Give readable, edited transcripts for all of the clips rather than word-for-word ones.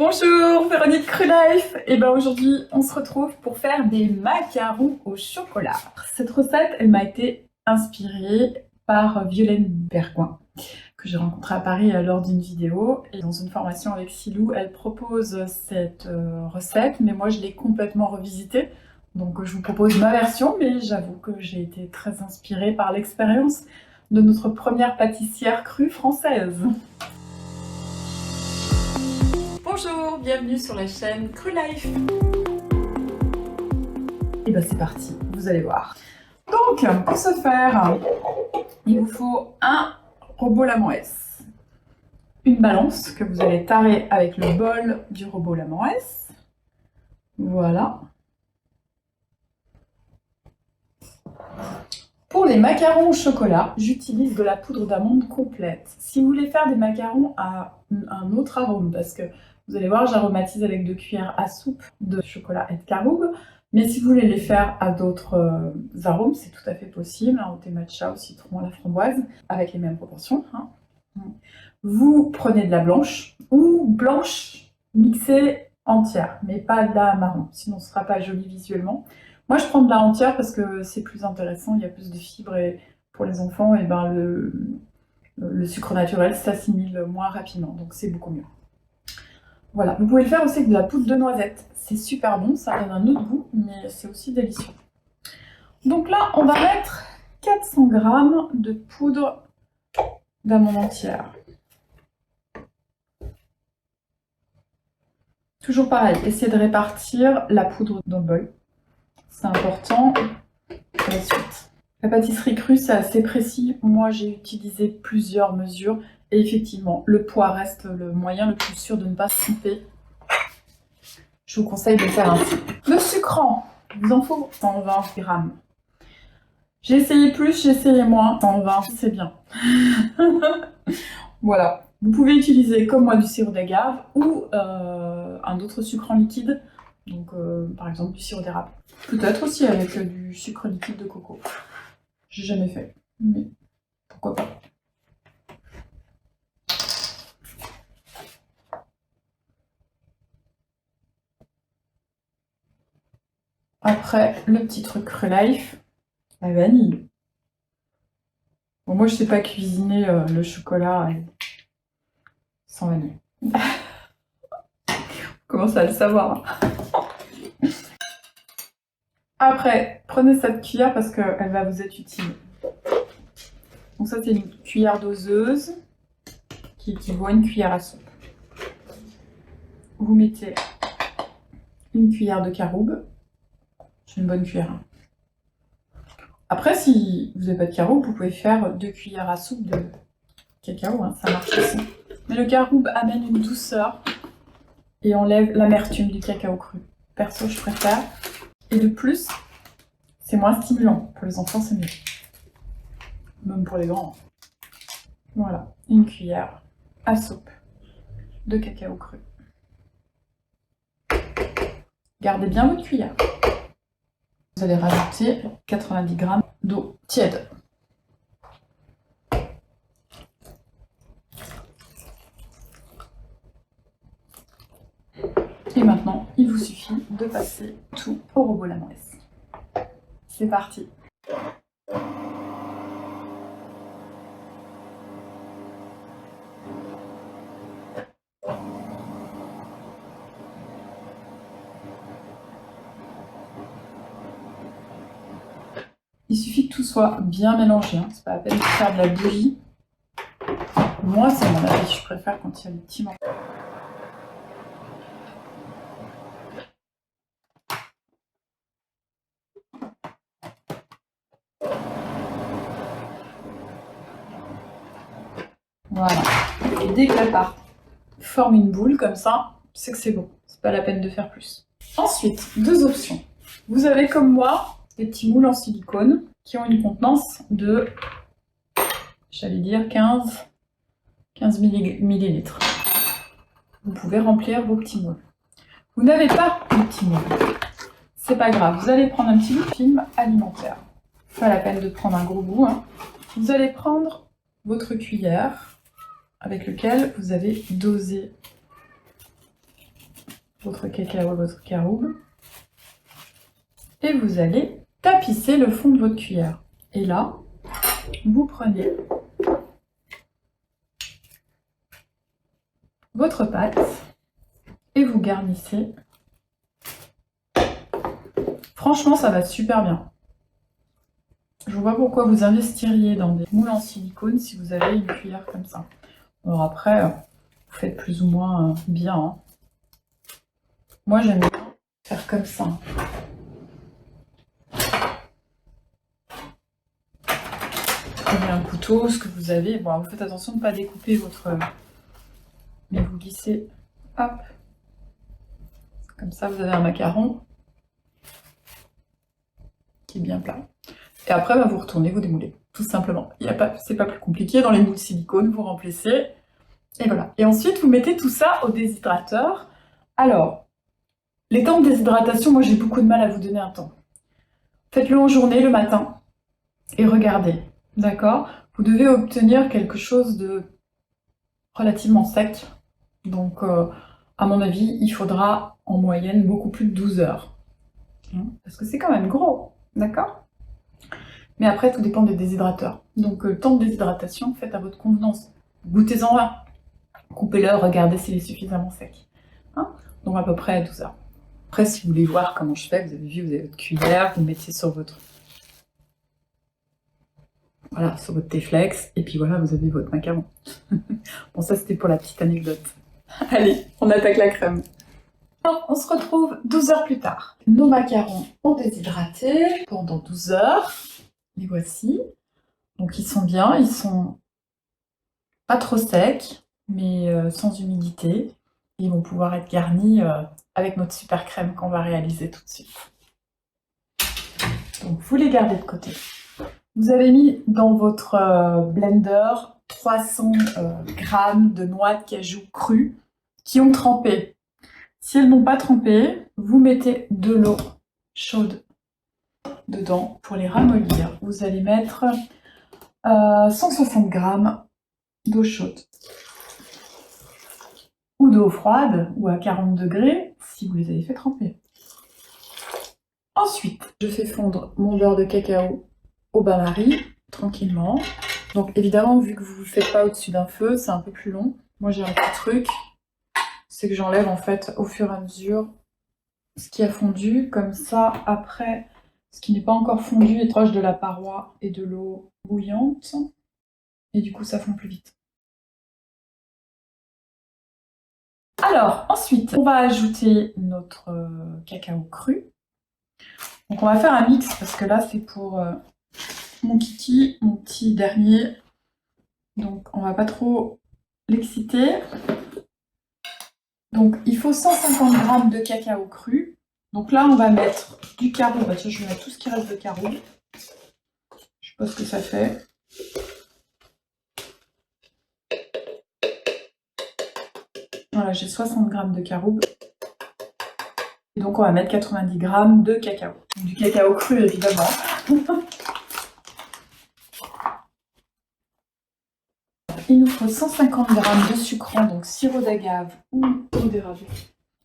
Bonjour, Véronique Crulife. Et ben aujourd'hui, on se retrouve pour faire des macarons au chocolat. Cette recette, elle m'a été inspirée par Violaine Bergouin, que j'ai rencontrée à Paris lors d'une vidéo. Et dans une formation avec Silou, elle propose cette recette, mais moi je l'ai complètement revisitée. Donc je vous propose ma version, mais j'avoue que j'ai été très inspirée par l'expérience de notre première pâtissière crue française. Bonjour, bienvenue sur la chaîne Crulife. Et ben c'est parti, vous allez voir. Donc, pour ce faire, il vous faut un robot Lamoès, une balance que vous allez tarer avec le bol du robot Lamoès. Voilà. Pour les macarons au chocolat, j'utilise de la poudre d'amande complète. Si vous voulez faire des macarons à un autre arôme, parce que vous allez voir, j'aromatise avec 2 cuillères à soupe de chocolat et de caroube. Mais si vous voulez les faire à d'autres arômes, c'est tout à fait possible, au thé matcha, au citron, à la framboise, avec les mêmes proportions. Vous prenez de la blanche, ou blanche mixée entière, mais pas de la marron, sinon ce ne sera pas joli visuellement. Moi je prends de la entière parce que c'est plus intéressant, il y a plus de fibres et pour les enfants, et ben le sucre naturel s'assimile moins rapidement, donc c'est beaucoup mieux. Voilà, vous pouvez le faire aussi avec de la poudre de noisette. C'est super bon, ça donne un autre goût, mais c'est aussi délicieux. Donc là, on va mettre 400 g de poudre d'amande entière. Toujours pareil, essayez de répartir la poudre dans le bol. C'est important pour la suite. La pâtisserie crue, c'est assez précis. Moi, j'ai utilisé plusieurs mesures. Et effectivement, le poids reste le moyen le plus sûr de ne pas se tromper. Je vous conseille de le faire ainsi. Le sucrant, il vous en faut 120 g. J'ai essayé plus, j'ai essayé moins. 120, c'est bien. Voilà. Vous pouvez utiliser, comme moi, du sirop d'agave ou un autre sucre en liquide. Donc, par exemple, du sirop d'érable. Peut-être aussi avec du sucre liquide de coco. J'ai jamais fait, mais pourquoi pas. Après, le petit truc Crulife, la vanille. Bon, moi, je sais pas cuisiner le chocolat sans vanille. Comment ça à le savoir? Après, prenez cette cuillère parce qu'elle va vous être utile. Donc ça, c'est une cuillère doseuse qui équivaut à une cuillère à soupe. Vous mettez une cuillère de caroube. C'est une bonne cuillère. Après, si vous n'avez pas de caroube, vous pouvez faire 2 cuillères à soupe de cacao, ça marche aussi. Mais le caroube amène une douceur et enlève l'amertume du cacao cru. Perso, je préfère. Et de plus, c'est moins stimulant. Pour les enfants, c'est mieux. Même pour les grands. Voilà, une cuillère à soupe de cacao cru. Gardez bien votre cuillère. Vous allez rajouter 90 g d'eau tiède. Et maintenant, il vous suffit de passer tout au robot Lamoès. C'est parti! Il suffit que tout soit bien mélangé, c'est pas la peine de faire de la bouillie. Moi, c'est mon avis, je préfère quand il y a des petits morceaux. Voilà. Et dès que la pâte forme une boule comme ça, c'est que c'est bon. C'est pas la peine de faire plus. Ensuite, 2 options. Vous avez comme moi des petits moules en silicone qui ont une contenance de, j'allais dire 15 millilitres. Vous pouvez remplir vos petits moules. Vous n'avez pas de petits moules. C'est pas grave, vous allez prendre un petit bout de film alimentaire. Pas la peine de prendre un gros bout. Vous allez prendre votre cuillère avec lequel vous avez dosé votre cacao et votre caroube. Et vous allez tapisser le fond de votre cuillère. Et là, vous prenez votre pâte et vous garnissez. Franchement, ça va super bien. Je vois pas pourquoi vous investiriez dans des moules en silicone si vous avez une cuillère comme ça. Alors après, vous faites plus ou moins bien. Hein. Moi, j'aime bien faire comme ça. Prenez un couteau, ce que vous avez. Bon, vous faites attention de ne pas découper votre... Mais vous glissez, hop. Comme ça, vous avez un macaron qui est bien plat. Et après, bah, vous retournez, vous démoulez, tout simplement. C'est pas plus compliqué. Dans les moules silicone, vous remplissez. Et voilà. Et ensuite, vous mettez tout ça au déshydrateur. Alors, les temps de déshydratation, moi, j'ai beaucoup de mal à vous donner un temps. Faites-le en journée, le matin, et regardez. D'accord? Vous devez obtenir quelque chose de relativement sec. Donc, à mon avis, il faudra en moyenne beaucoup plus de 12 heures. Parce que c'est quand même gros. D'accord? Mais après, tout dépend des déshydrateurs. Donc, le temps de déshydratation, faites à votre convenance. Goûtez-en un. Coupez-le, regardez s'il est suffisamment sec. Hein? Donc, à peu près à 12 heures. Après, si vous voulez voir comment je fais, vous avez vu, vous avez votre cuillère, vous mettez sur votre... Voilà, sur votre T-flex, et puis voilà, vous avez votre macaron. Bon, ça, c'était pour la petite anecdote. Allez, on attaque la crème. Alors, on se retrouve 12 heures plus tard. Nos macarons ont déshydraté pendant 12 heures. Les voici. Donc ils sont bien, ils sont pas trop secs, mais sans humidité. Ils vont pouvoir être garnis avec notre super crème qu'on va réaliser tout de suite. Donc vous les gardez de côté. Vous avez mis dans votre blender 300 g de noix de cajou crues qui ont trempé. Si elles n'ont pas trempé, vous mettez de l'eau chaude dedans pour les ramollir. Vous allez mettre 160 g d'eau chaude ou d'eau froide ou à 40 degrés si vous les avez fait tremper. Ensuite, je fais fondre mon beurre de cacao au bain-marie tranquillement. Donc évidemment, vu que vous ne le faites pas au-dessus d'un feu, c'est un peu plus long. Moi j'ai un petit truc, c'est que j'enlève en fait au fur et à mesure ce qui a fondu. Comme ça, après, ce qui n'est pas encore fondu est proche de la paroi et de l'eau bouillante. Et du coup, ça fond plus vite. Alors, ensuite, on va ajouter notre cacao cru. Donc, on va faire un mix parce que là, c'est pour mon kiki, mon petit dernier. Donc, on va pas trop l'exciter. Donc, il faut 150 g de cacao cru. Donc là, on va mettre du caroube. Bah, tiens, je vais mettre tout ce qui reste de caroube. Je sais pas ce que ça fait. Voilà, j'ai 60 g de caroube. Et donc on va mettre 90 g de cacao. Du cacao cru évidemment. Il nous faut 150 g de sucrant, donc sirop d'agave ou eau d'érable.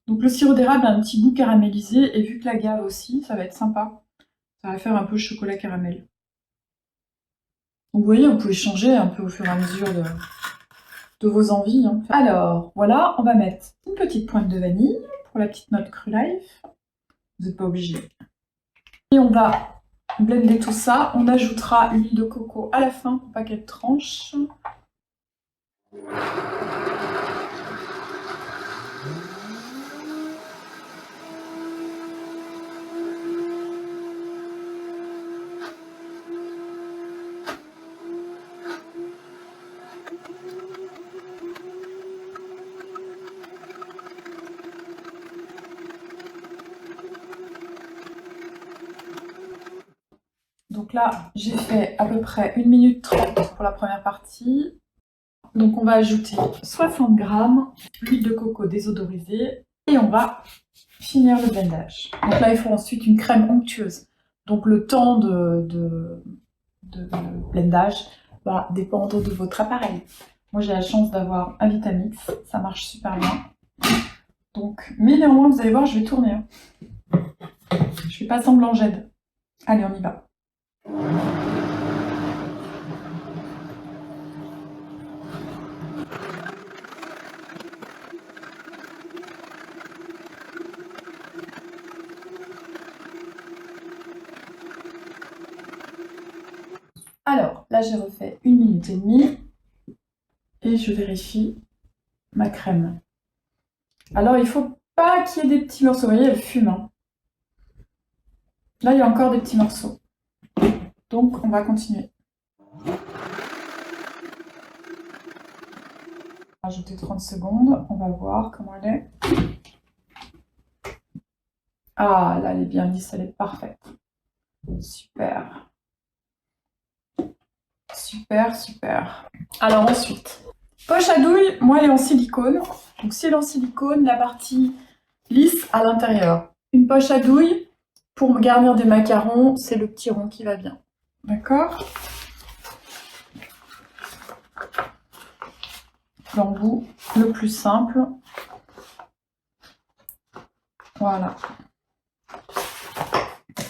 Donc le sirop d'érable a un petit goût caramélisé et vu que l'agave aussi, ça va être sympa. Ça va faire un peu chocolat caramel. Donc vous voyez, vous pouvez changer un peu au fur et à mesure de vos envies. Hein. Alors, voilà, on va mettre une petite pointe de vanille pour la petite note Cru Life. Vous n'êtes pas obligé. Et on va blender tout ça. On ajoutera l'huile de coco à la fin pour pas qu'elle tranche. Donc là, j'ai fait à peu près 1 minute 30 pour la première partie. Donc on va ajouter 60 g d'huile de coco désodorisée et on va finir le blendage. Donc là, il faut ensuite une crème onctueuse. Donc le temps de blendage va dépendre de votre appareil. Moi, j'ai la chance d'avoir un Vitamix, ça marche super bien. Donc, mais néanmoins, vous allez voir, je vais tourner. Hein. Je fais pas semblant, j'aide. Allez, on y va. Alors, là, j'ai refait 1 minute et demie. Et je vérifie ma crème. Alors, il ne faut pas qu'il y ait des petits morceaux. Vous voyez, elle fume. Hein. Là, il y a encore des petits morceaux. Donc, on va continuer. Rajouter 30 secondes. On va voir comment elle est. Ah, là, elle est bien lisse. Elle est parfaite. Super. Super, super. Alors, ensuite, poche à douille, moi, elle est en silicone. Donc, si elle est en silicone, la partie lisse à l'intérieur. Une poche à douille, pour garnir des macarons, c'est le petit rond qui va bien. D'accord? L'embout le plus simple. Voilà.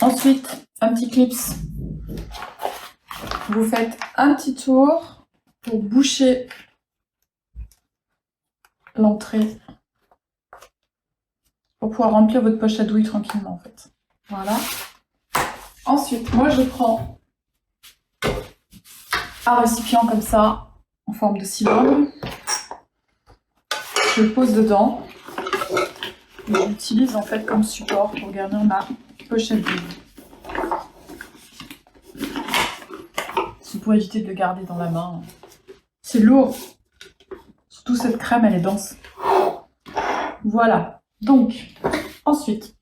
Ensuite, un petit clips. Vous faites un petit tour pour boucher l'entrée. Pour pouvoir remplir votre poche à douille tranquillement en fait. Voilà. Ensuite, moi je prends un récipient comme ça, en forme de cylindre. Je le pose dedans. Et j'utilise en fait comme support pour garnir ma poche à douille. C'est pour éviter de le garder dans la main. C'est lourd. Surtout cette crème, elle est dense. Voilà. Donc, ensuite.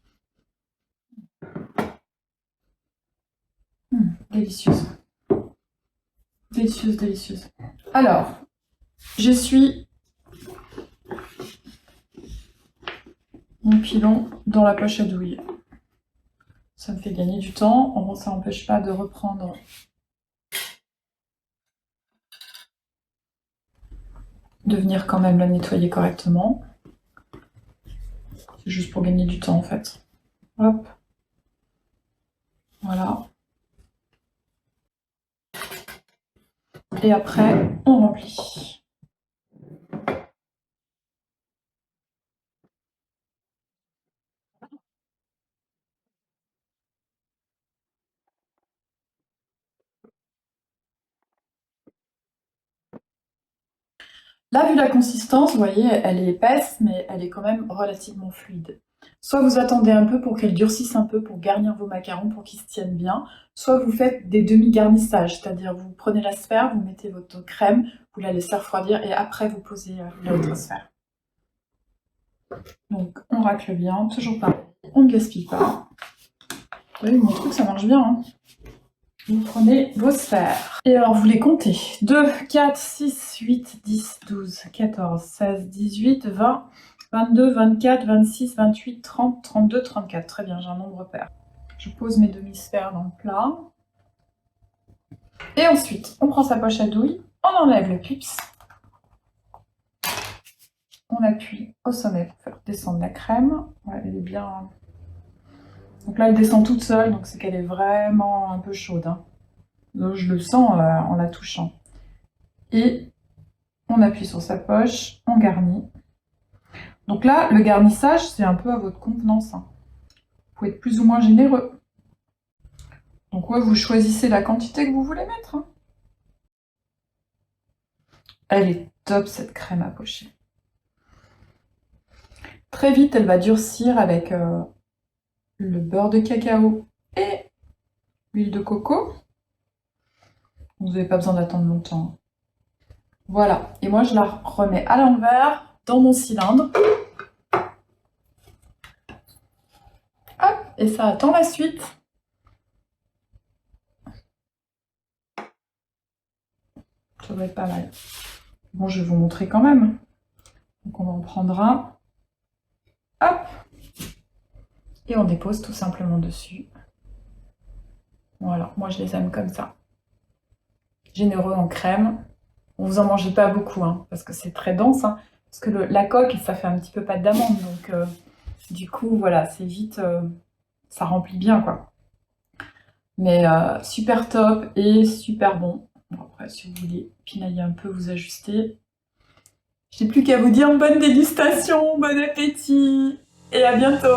Délicieuse. Délicieuse, délicieuse. Alors, j'essuie mon pilon dans la poche à douille. Ça me fait gagner du temps. Ça n'empêche pas de reprendre de venir quand même la nettoyer correctement. C'est juste pour gagner du temps en fait. Hop. Voilà. Et après, on remplit. Là, vu la consistance, vous voyez, elle est épaisse, mais elle est quand même relativement fluide. Soit vous attendez un peu pour qu'elle durcisse un peu pour garnir vos macarons, pour qu'ils se tiennent bien, soit vous faites des demi-garnissages, c'est-à-dire vous prenez la sphère, vous mettez votre crème, vous la laissez refroidir et après vous posez l'autre sphère. Donc on racle bien, toujours pareil, on ne gaspille pas. Vous voyez, mon truc ça marche bien. Hein. Vous prenez vos sphères. Et alors, vous les comptez. 2, 4, 6, 8, 10, 12, 14, 16, 18, 20, 22, 24, 26, 28, 30, 32, 34. Très bien, j'ai un nombre pair. Je pose mes demi-sphères dans le plat. Et ensuite, on prend sa poche à douille, on enlève le pips. On appuie au sommet pour faire descendre la crème. Ouais, elle est bien... Donc là, elle descend toute seule, donc c'est qu'elle est vraiment un peu chaude. Hein. Donc, je le sens en la touchant. Et on appuie sur sa poche, on garnit. Donc là, le garnissage, c'est un peu à votre convenance. Hein. Vous pouvez être plus ou moins généreux. Donc ouais, vous choisissez la quantité que vous voulez mettre. Hein. Elle est top, cette crème à pocher. Très vite, elle va durcir avec le beurre de cacao et l'huile de coco. Vous n'avez pas besoin d'attendre longtemps. Voilà. Et moi, je la remets à l'envers dans mon cylindre. Hop, et ça attend la suite. Ça va être pas mal. Bon, je vais vous montrer quand même. Donc, on en prendra. Hop. Et on dépose tout simplement dessus. Voilà, moi je les aime comme ça. Généreux en crème. Vous en mangez pas beaucoup, hein, parce que c'est très dense. Hein. Parce que la coque, ça fait un petit peu pâte d'amande, donc du coup, voilà, c'est vite, ça remplit bien, quoi. Mais super top et super bon. Bon, après, si vous voulez pinailler un peu, vous ajustez. J'ai plus qu'à vous dire bonne dégustation, bon appétit et à bientôt!